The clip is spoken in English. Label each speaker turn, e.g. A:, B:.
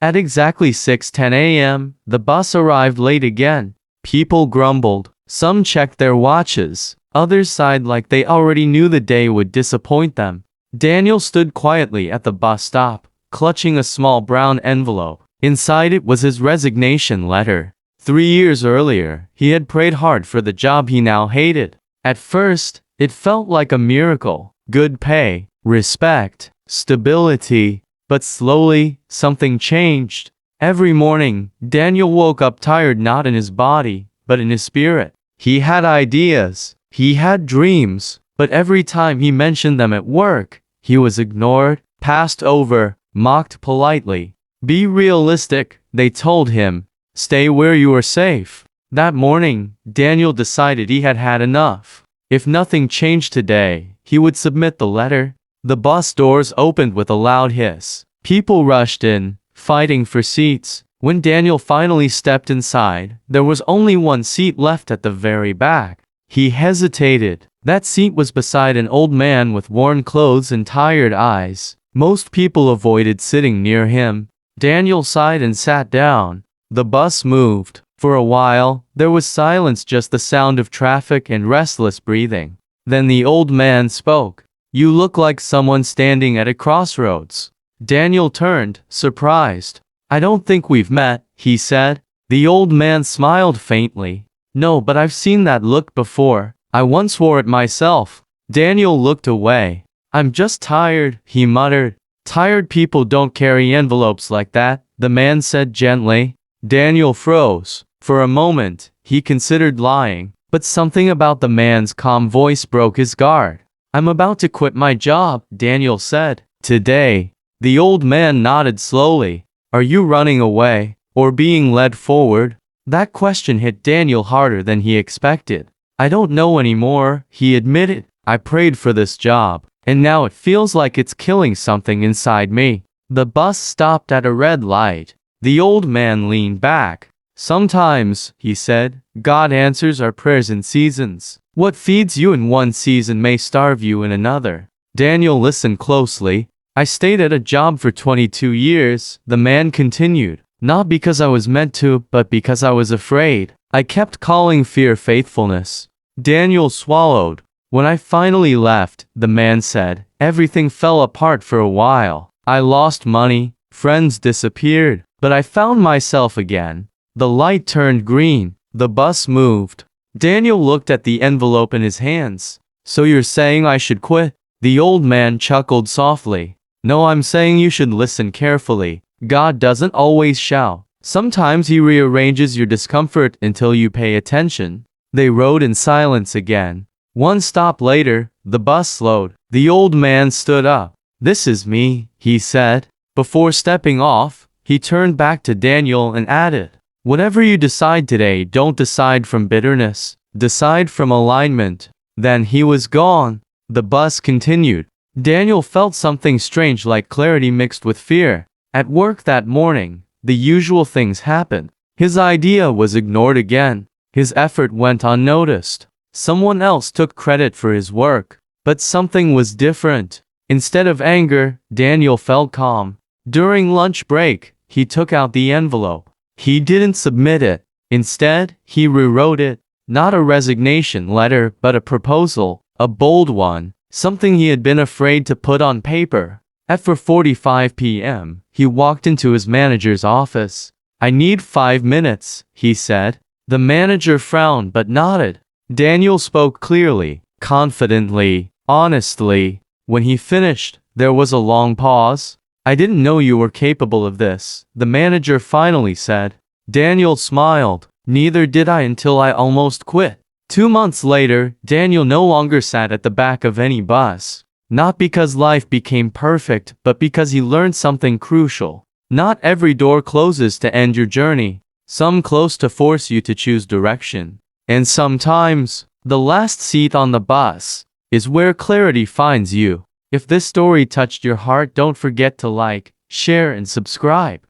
A: At exactly 6:10 a.m., the bus arrived late again. People grumbled. Some checked their watches. Others sighed like they already knew the day would disappoint them. Daniel stood quietly at the bus stop, clutching a small brown envelope. Inside it was his resignation letter. 3 years earlier, he had prayed hard for the job he now hated. At first, it felt like a miracle. Good pay, respect, stability. But slowly, something changed. Every morning, Daniel woke up tired not in his body, but in his spirit. He had ideas, he had dreams, but every time he mentioned them at work, he was ignored, passed over, mocked politely. Be realistic, they told him. Stay where you are safe. That morning, Daniel decided he had had enough. If nothing changed today, he would submit the letter. The bus doors opened with a loud hiss. People rushed in, fighting for seats. When Daniel finally stepped inside, there was only one seat left at the very back. He hesitated. That seat was beside an old man with worn clothes and tired eyes. Most people avoided sitting near him. Daniel sighed and sat down. The bus moved. For a while, there was silence, just the sound of traffic and restless breathing. Then the old man spoke. You look like someone standing at a crossroads. Daniel turned, surprised. I don't think we've met, he said. The old man smiled faintly. No, but I've seen that look before. I once wore it myself. Daniel looked away. I'm just tired, he muttered. Tired people don't carry envelopes like that, the man said gently. Daniel froze. For a moment, he considered lying, but something about the man's calm voice broke his guard. I'm about to quit my job, Daniel said. Today. The old man nodded slowly. Are you running away, or being led forward? That question hit Daniel harder than he expected. I don't know anymore, he admitted. I prayed for this job, and now it feels like it's killing something inside me. The bus stopped at a red light. The old man leaned back. Sometimes, he said, God answers our prayers in seasons. What feeds you in one season may starve you in another. Daniel listened closely. I stayed at a job for 22 years, the man continued. Not because I was meant to, but because I was afraid. I kept calling fear faithfulness. Daniel swallowed. When I finally left, the man said, everything fell apart for a while. I lost money, friends disappeared, but I found myself again. The light turned green. The bus moved. Daniel looked at the envelope in his hands. So you're saying I should quit? The old man chuckled softly. No, I'm saying you should listen carefully. God doesn't always shout. Sometimes he rearranges your discomfort until you pay attention. They rode in silence again. One stop later, the bus slowed. The old man stood up. This is me, he said. Before stepping off, he turned back to Daniel and added, whatever you decide today, don't decide from bitterness. Decide from alignment. Then he was gone. The bus continued. Daniel felt something strange, like clarity mixed with fear. At work that morning, the usual things happened. His idea was ignored again. His effort went unnoticed. Someone else took credit for his work. But something was different. Instead of anger, Daniel felt calm. During lunch break, he took out the envelope. He didn't submit it. Instead, he rewrote it. Not a resignation letter, but a proposal, a bold one, something he had been afraid to put on paper. At 4:45 p.m., he walked into his manager's office. I need 5 minutes, he said. The manager frowned but nodded. Daniel spoke clearly, confidently, honestly. When he finished, there was a long pause. I didn't know you were capable of this, the manager finally said. Daniel smiled. Neither did I until I almost quit. 2 months later, Daniel no longer sat at the back of any bus. Not because life became perfect, but because he learned something crucial. Not every door closes to end your journey. Some close to force you to choose direction. And sometimes, the last seat on the bus is where clarity finds you. If this story touched your heart, don't forget to like, share, and subscribe.